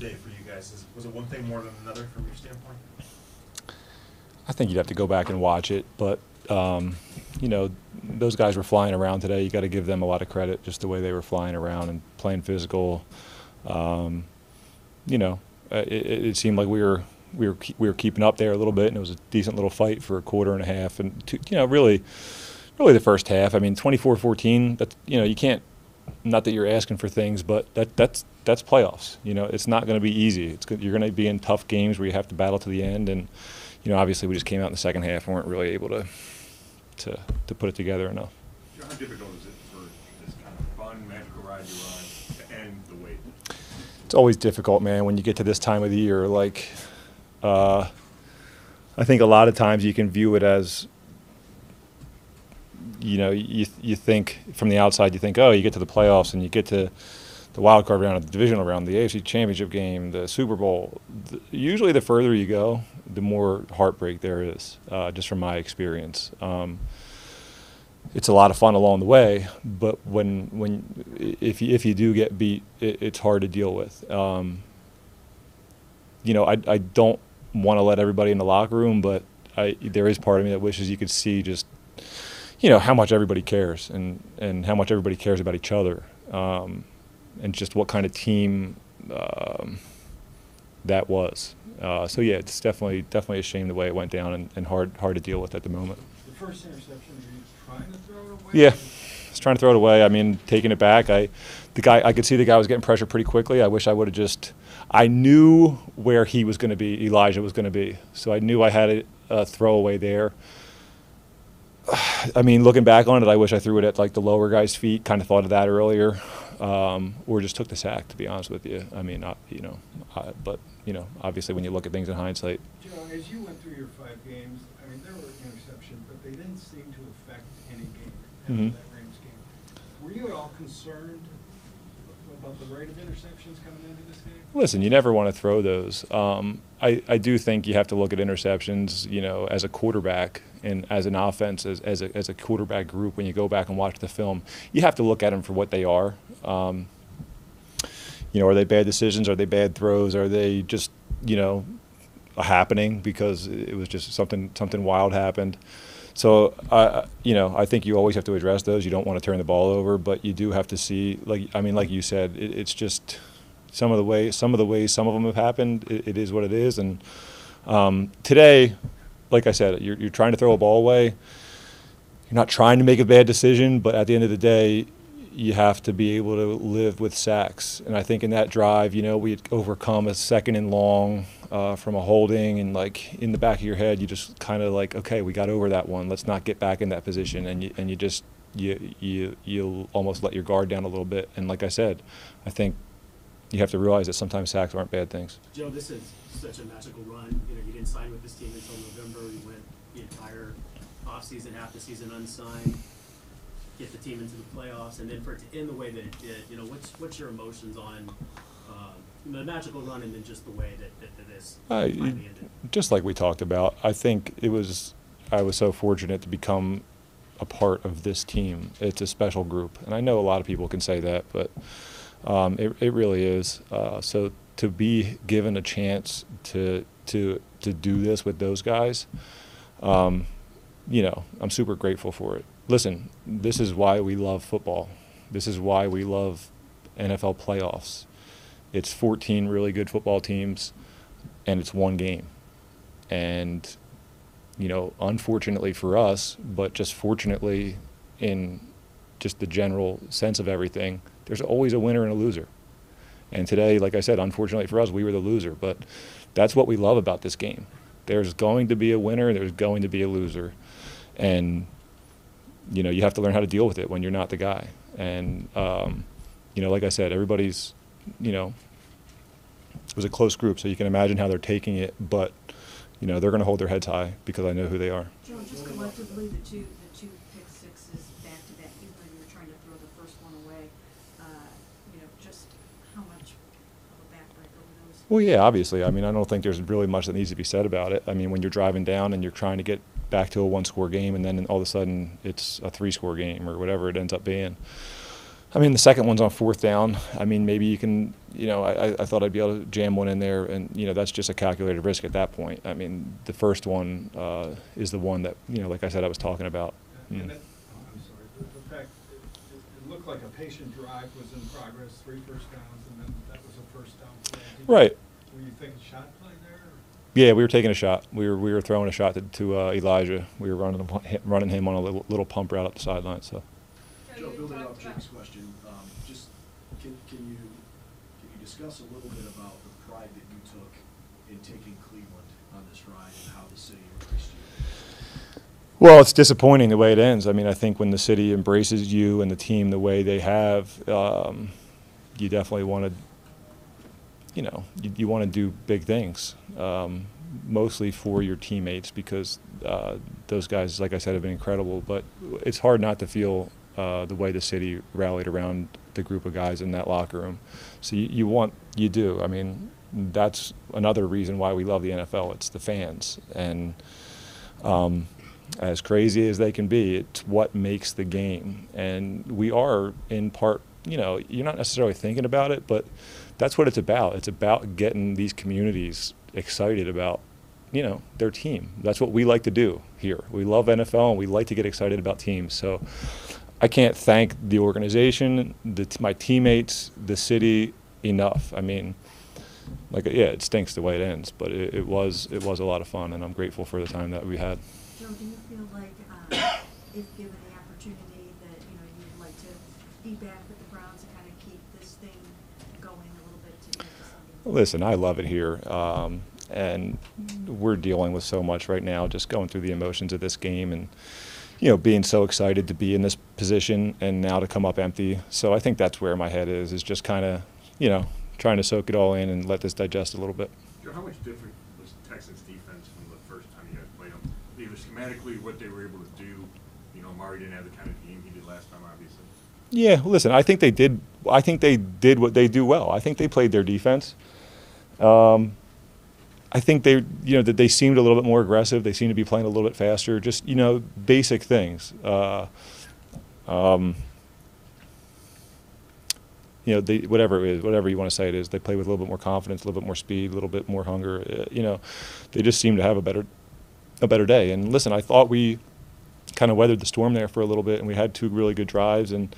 day for you guys? Was it one thing more than another from your standpoint? I think you'd have to go back and watch it, but you know, those guys were flying around today. You got to give them a lot of credit, just the way they were flying around and playing physical. You know, it seemed like we were keeping up there a little bit, and it was a decent little fight for a quarter and a half, and you know, really the first half. I mean, 24-14. That, you know, you can't. Not that you're asking for things, but that's playoffs. You know, it's not going to be easy. You're going to be in tough games where you have to battle to the end, and you know, obviously we just came out in the second half and weren't really able to put it together enough. How difficult is it for this kind of fun, magical ride you're on to end the wait? It's always difficult, man, when you get to this time of the year. Like, I think a lot of times you can view it as, you know, you think from the outside, you think, oh, you get to the playoffs and you get to the wild card round, the divisional round, the AFC Championship game, the Super Bowl. Usually the further you go, the more heartbreak there is, just from my experience. It's a lot of fun along the way, but if you do get beat, it's hard to deal with. You know, I don't want to let everybody in the locker room, but there is part of me that wishes you could see just, you know, how much everybody cares and how much everybody cares about each other, and just what kind of team that was. So yeah, it's definitely a shame the way it went down, and hard to deal with at the moment. The first interception, were you trying to throw it away? Yeah, I was trying to throw it away. I mean, taking it back, I could see the guy was getting pressure pretty quickly. I wish I would have I knew where he was going to be, Elijah was going to be, so I knew I had a throwaway there. I mean, looking back on it, I wish I threw it at like the lower guy's feet. Kind of thought of that earlier, or just took the sack. To be honest with you, I mean, you know, but you know, obviously when you look at things in hindsight. Joe, as you went through your 5 games, I mean, there were interceptions, but they didn't seem to affect any game after that Rams game. Were you at all concerned about the rate of interceptions coming into this game? Listen, you never want to throw those. I do think you have to look at interceptions, you know, as a quarterback and as an offense, as a quarterback group. When you go back and watch the film, you have to look at them for what they are. You know, are they bad decisions? Are they bad throws? Are they just, you know, a happening because it was just something wild happened? So, you know, I think you always have to address those. You don't want to turn the ball over, but you do have to see, like you said, it's just some of the ways some of them have happened. It is what it is. And today, like I said, you're trying to throw a ball away. You're not trying to make a bad decision, but at the end of the day, you have to be able to live with sacks. And I think in that drive, you know, we had overcome a 2nd and long from a holding, and like in the back of your head, you just kind of like, okay, we got over that one. Let's not get back in that position. And you'll almost let your guard down a little bit. And like I said, I think you have to realize that sometimes sacks aren't bad things. Joe, this is such a magical run. You know, you didn't sign with this team until November. You went the entire offseason, half the season unsigned, get the team into the playoffs, and then for it to end the way that it did, you know, what's your emotions on the magical run and then just the way that this finally ended? Just like we talked about, I think I was so fortunate to become a part of this team. It's a special group, and I know a lot of people can say that, but it really is. So to be given a chance to do this with those guys, you know, I'm super grateful for it. Listen, this is why we love football. This is why we love NFL playoffs. It's 14 really good football teams, and it's one game. And, you know, unfortunately for us, but just fortunately in just the general sense of everything, there's always a winner and a loser. And today, like I said, unfortunately for us, we were the loser. But that's what we love about this game. There's going to be a winner, there's going to be a loser. And, you know, you have to learn how to deal with it when you're not the guy. And, you know, like I said, everybody's, you know, it was a close group, so you can imagine how they're taking it. But, you know, they're going to hold their heads high because I know who they are. Joe, just collectively, the two pick sixes back-to-back, even though you were trying to throw the first one away, you know, just how much of a backbreaker were those? Well, yeah, obviously. I mean, I don't think there's really much that needs to be said about it. I mean, when you're driving down and you're trying to get back to a 1-score game, and then all of a sudden it's a 3-score game or whatever it ends up being. I mean, the second one's on 4th down. I mean, maybe you can, I thought I'd be able to jam one in there, and, that's just a calculated risk at that point. I mean, the first one is the one that, like I said, I was talking about. And that, I'm sorry, the fact it looked like a patient drive was in progress, 3 first downs, and then that was a first down play. Right. Were you thinking shot play there? Or? Yeah, we were taking a shot. We were throwing a shot to Elijah. We were running him on a little pump route up the sideline. So. Joe, building off Jake's question, just can you discuss a little bit about the pride that you took in taking Cleveland on this ride and how the city embraced you? Well, it's disappointing the way it ends. I mean, I think when the city embraces you and the team the way they have, you definitely want to, you want to do big things, mostly for your teammates, because those guys, like I said, have been incredible. But it's hard not to feel the way the city rallied around the group of guys in that locker room. So you do. I mean, that's another reason why we love the NFL. It's the fans. And as crazy as they can be, it's what makes the game. And we are, in part, you're not necessarily thinking about it, but that's what it's about. It's about getting these communities excited about, their team. That's what we like to do here. We love NFL, and we like to get excited about teams. So I can't thank the organization, my teammates, the city enough. I mean, it stinks the way it ends, but it was a lot of fun, and I'm grateful for the time that we had. Joe, do you feel like, if given the opportunity, that you'd like to be back with the Browns and kind of keep this thing going a little bit to make this something? Listen, I love it here, and we're dealing with so much right now, just going through the emotions of this game, and being so excited to be in this position and now to come up empty. So I think that's where my head is just kind of, trying to soak it all in and let this digest a little bit. Joe, how much different was Texans defense from the first time you guys played them? Either schematically, what they were able to do. Murray didn't have the kind of game he did last time, obviously. Yeah, listen, I think they did what they do well. I think they played their defense. I think that they seemed a little bit more aggressive. They seemed to be playing a little bit faster. Just basic things. Whatever it is, whatever you want to say it is, they play with a little bit more confidence, a little bit more speed, a little bit more hunger. They just seem to have a better day. And listen, I thought we kind of weathered the storm there for a little bit, and we had 2 really good drives. And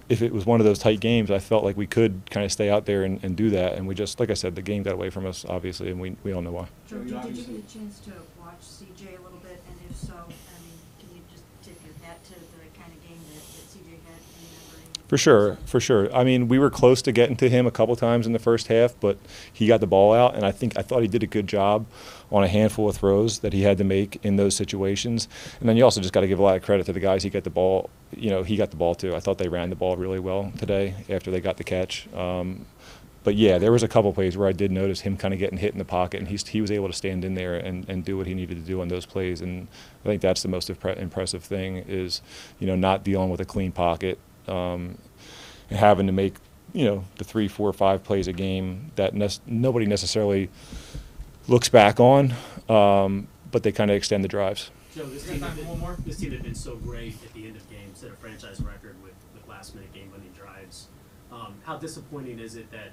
if it was one of those tight games, I felt like we could kind of stay out there and do that. And we just, like I said, the game got away from us, obviously, and we all know why. Joe, did you get a chance to watch CJ a little bit? And if so, I mean, can you just tip your hat to the kind of game that CJ had remembering? For sure. I mean, we were close to getting to him a couple times in the first half, but he got the ball out, and I thought he did a good job on a handful of throws that he had to make in those situations. And then you also just got to give a lot of credit to the guys he got the ball. He got the ball too. I thought they ran the ball really well today after they got the catch. But yeah, there was a couple plays where I did notice him kind of getting hit in the pocket, and he was able to stand in there and do what he needed to do on those plays. And I think that's the most impressive thing is, not dealing with a clean pocket. And having to make, the 3, 4, 5 plays a game that nobody necessarily looks back on, but they kind of extend the drives. Joe, this team had been so great at the end of games, set a franchise record with last-minute game-winning drives. How disappointing is it that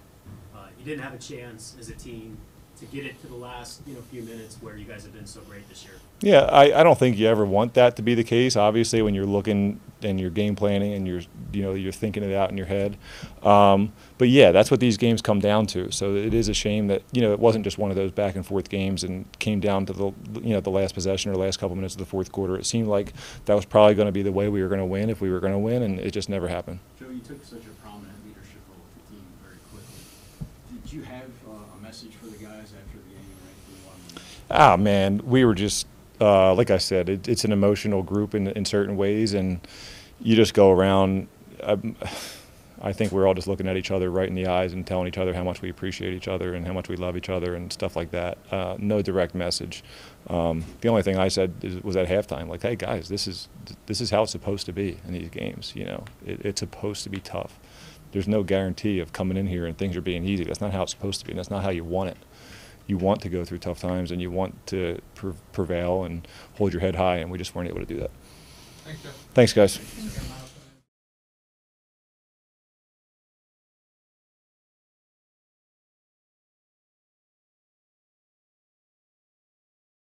you didn't have a chance as a team to get it to the last few minutes where you guys have been so great this year? Yeah, I don't think you ever want that to be the case. Obviously, when you're looking and you're game planning and you're thinking it out in your head. But yeah, that's what these games come down to. So it is a shame that it wasn't just one of those back and forth games and came down to the last possession or last couple minutes of the fourth quarter. It seemed like that was probably going to be the way we were going to win if we were going to win, and it just never happened. Joe, you took such a prominent leadership role with the team very quickly. Did you have a message for the guys after the game and right? Man, we were just like I said, it's an emotional group in certain ways, and you just go around. I think we're all just looking at each other right in the eyes and telling each other how much we appreciate each other and how much we love each other and stuff like that. No direct message. The only thing I said was at halftime, like, hey guys, this is how it's supposed to be in these games. It's supposed to be tough. There's no guarantee of coming in here and things are being easy. That's not how it's supposed to be, and that's not how you want it. You want to go through tough times, and you want to prevail and hold your head high, and we just weren't able to do that. Thanks, Jeff. Thanks, guys. Thanks.